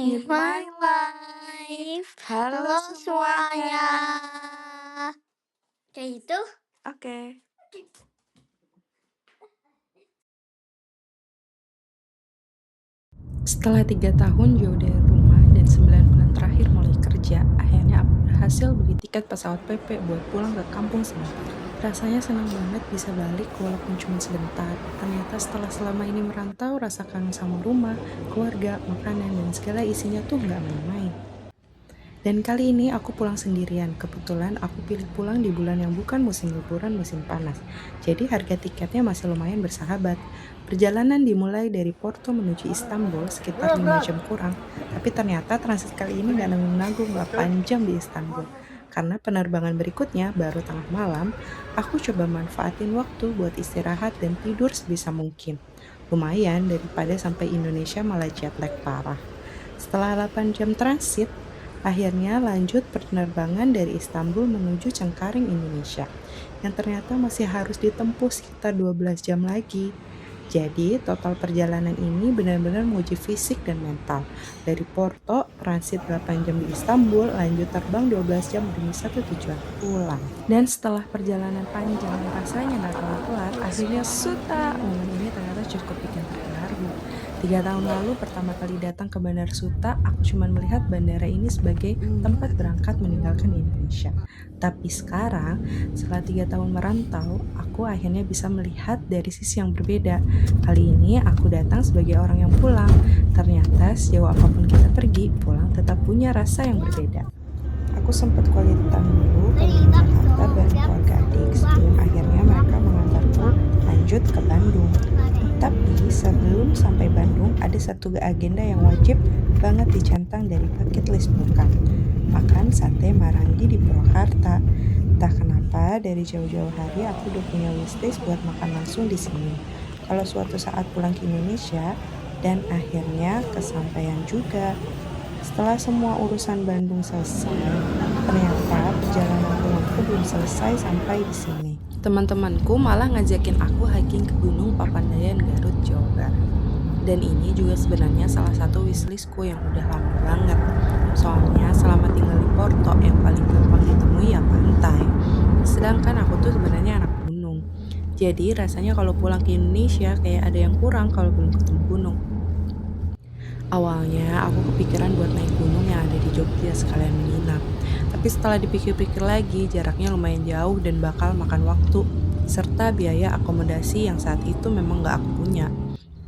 in my life. Halo semuanya. Kayak gitu? Oke. Setelah 3 tahun jauh dari rumah dan 9 bulan terakhir mulai kerja, akhirnya aku berhasil beli tiket pesawat PP buat pulang ke kampung sebentar. Rasanya senang banget bisa balik walaupun cuma sebentar. Ternyata setelah selama ini merantau, rasa kangen sama rumah, keluarga, makanan, dan segala isinya tuh nggak main-main. Dan kali ini aku pulang sendirian. Kebetulan aku pilih pulang di bulan yang bukan musim liburan, musim panas. Jadi harga tiketnya masih lumayan bersahabat. Perjalanan dimulai dari Porto menuju Istanbul sekitar 5 jam kurang. Tapi ternyata transit kali ini gak nanggung-nanggung 8 jam di Istanbul. Karena penerbangan berikutnya baru tengah malam, aku coba manfaatin waktu buat istirahat dan tidur sebisa mungkin. Lumayan daripada sampai Indonesia malah jet lag parah. Setelah 8 jam transit, akhirnya lanjut penerbangan dari Istanbul menuju Cengkareng, Indonesia, yang ternyata masih harus ditempuh sekitar 12 jam lagi. Jadi, total perjalanan ini benar-benar menguji fisik dan mental. Dari Porto, transit 8 jam di Istanbul, lanjut terbang 12 jam demi satu tujuan, pulang. Dan setelah perjalanan panjang yang rasanya nggak kelar-kelar, akhirnya suta. Momen ini ternyata cukup bikin terharu. 3 tahun lalu pertama kali datang ke Bandara Suta, aku cuma melihat bandara ini sebagai tempat berangkat meninggalkan Indonesia. Tapi sekarang, setelah 3 tahun merantau, aku akhirnya bisa melihat dari sisi yang berbeda. Kali ini aku datang sebagai orang yang pulang. Ternyata sejauh apapun kita pergi, pulang tetap punya rasa yang berbeda. Aku sempat quality time dulu pergi ke Jakarta bareng keluarga adik sebelum akhirnya mereka mengantarku lanjut ke Bandung. Tapi sebelum sampai Bandung ada satu agenda yang wajib banget dicentang dari bucket list Burkam. Makan sate Marangi di Purwakarta. Entah kenapa dari jauh-jauh hari aku udah punya wishlist buat makan langsung di sini. Kalau suatu saat pulang ke Indonesia dan akhirnya kesampaian juga. Setelah semua urusan Bandung selesai, ternyata perjalanan pulangku belum selesai sampai di sini. Teman-temanku malah ngajakin aku hiking ke Gunung Papandayan, Garut, Jawa Barat. Dan ini juga sebenarnya salah satu wishlistku yang udah lama banget. Soalnya selama tinggal di Porto yang paling gampang ditemui ya pantai. Sedangkan aku tuh sebenarnya anak gunung. Jadi rasanya kalau pulang ke Indonesia kayak ada yang kurang kalau belum ketemu gunung. Awalnya aku kepikiran buat naik gunung yang ada di Jogja sekalian menginap. Tapi setelah dipikir-pikir lagi, jaraknya lumayan jauh dan bakal makan waktu. Serta biaya akomodasi yang saat itu memang gak aku punya.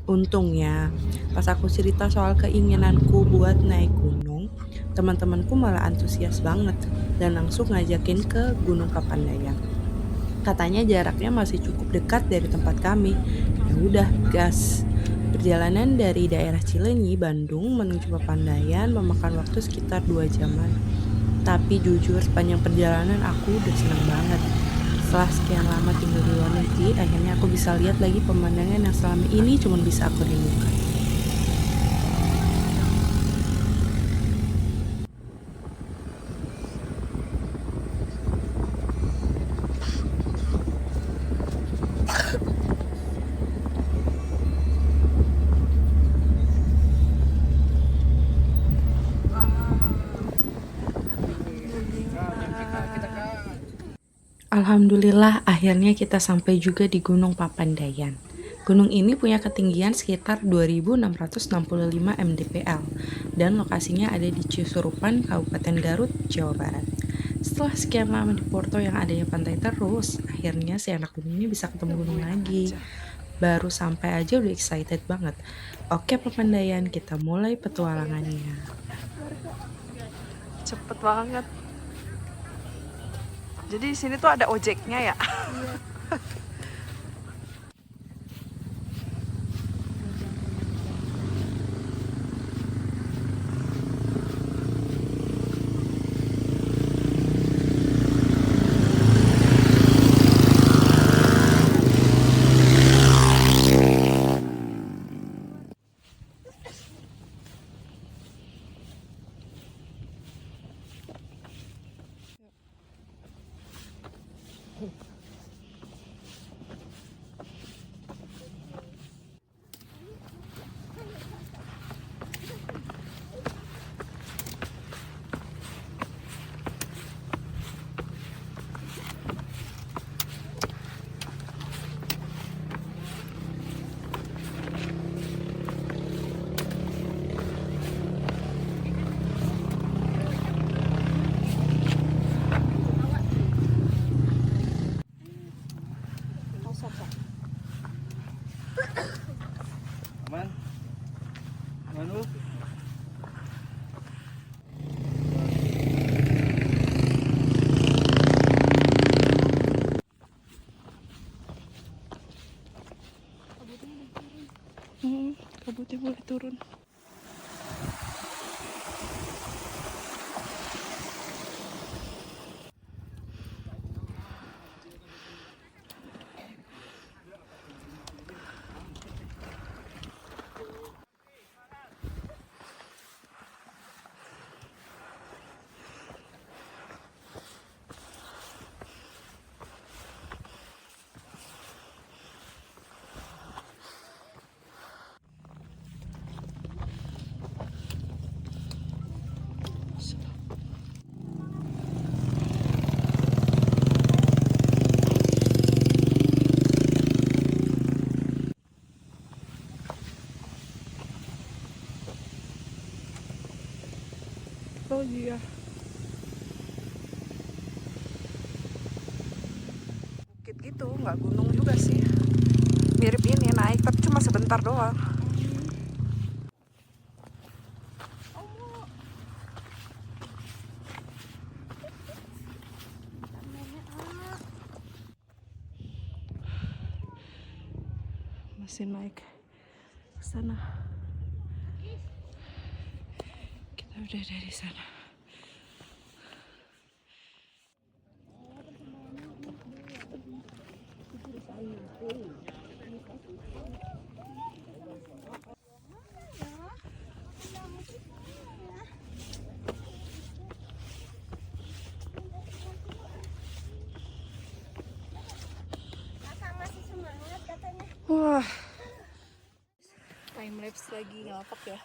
Untungnya, pas aku cerita soal keinginanku buat naik gunung, teman-temanku malah antusias banget dan langsung ngajakin ke Gunung Papandayan. Katanya jaraknya masih cukup dekat dari tempat kami. Ya udah, gas. Perjalanan dari daerah Cileunyi, Bandung menuju Papandayan memakan waktu sekitar 2 jaman. Tapi jujur sepanjang perjalanan aku udah senang banget. Setelah sekian lama tinggal di luar negeri, akhirnya aku bisa lihat lagi pemandangan yang selama ini cuma bisa aku rindukan. Alhamdulillah akhirnya kita sampai juga di Gunung Papandayan. Gunung ini punya ketinggian sekitar 2.665 mdpl dan lokasinya ada di Cisurupan, Kabupaten Garut, Jawa Barat. Setelah sekian lama di Porto yang adanya pantai terus, akhirnya si anak gunung ini bisa ketemu gunung lagi. Baru sampai aja udah excited banget. Oke Papandayan, kita mulai petualangannya. Cepet banget. Jadi di sini tuh ada ojeknya ya. Oh iya. Bukit gitu, nggak gunung juga sih. Mirip ini naik, tapi cuma sebentar doang. Masih naik ke sana. Kita udah dari sana. Wah, Time lapse lagi ngelapak ya.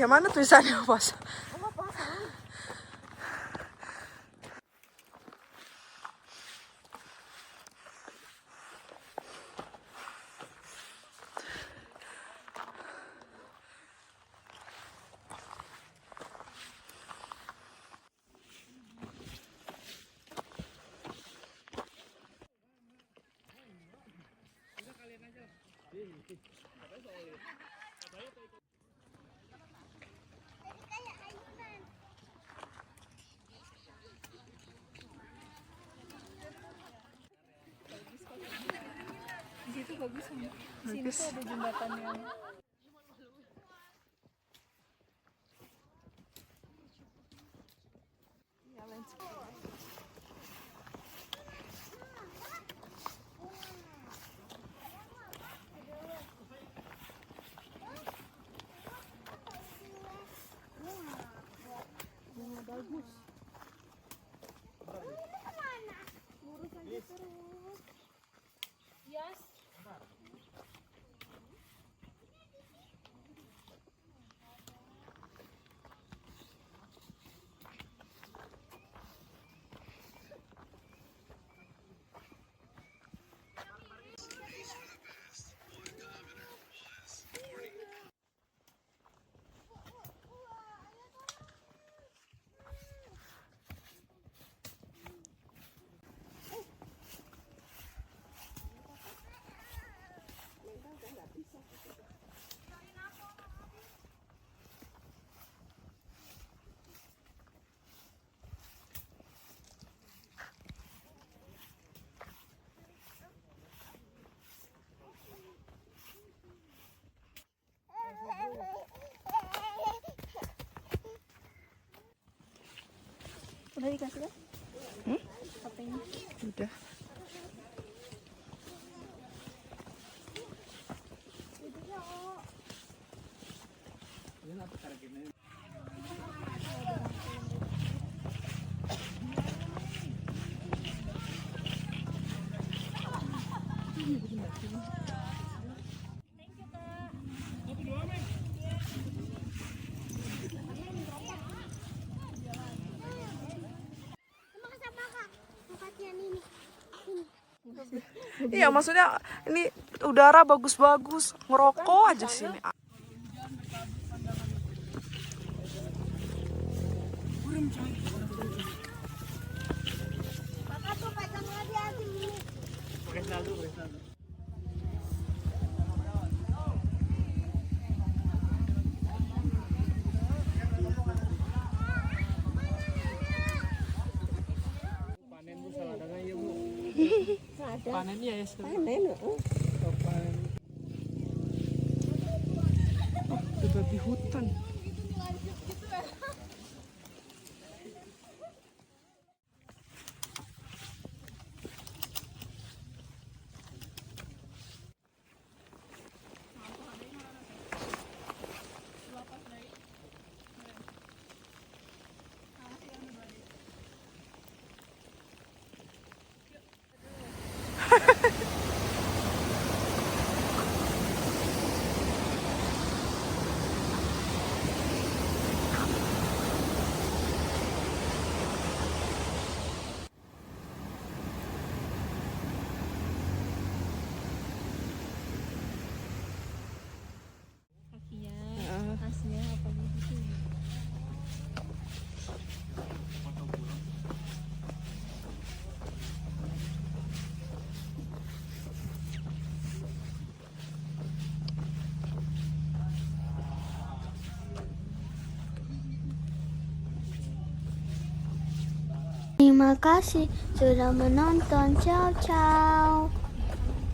iya mana tulisannya pas? Di situ bagus sama. Sini tuh ada jembatan yang udah dikasih kan? HP-nya. Udah. Iya maksudnya ini udara bagus-bagus, ngerokok aja sini. Panennya ya Itu babi hutan. Terima kasih sudah menonton. Ciao, ciao.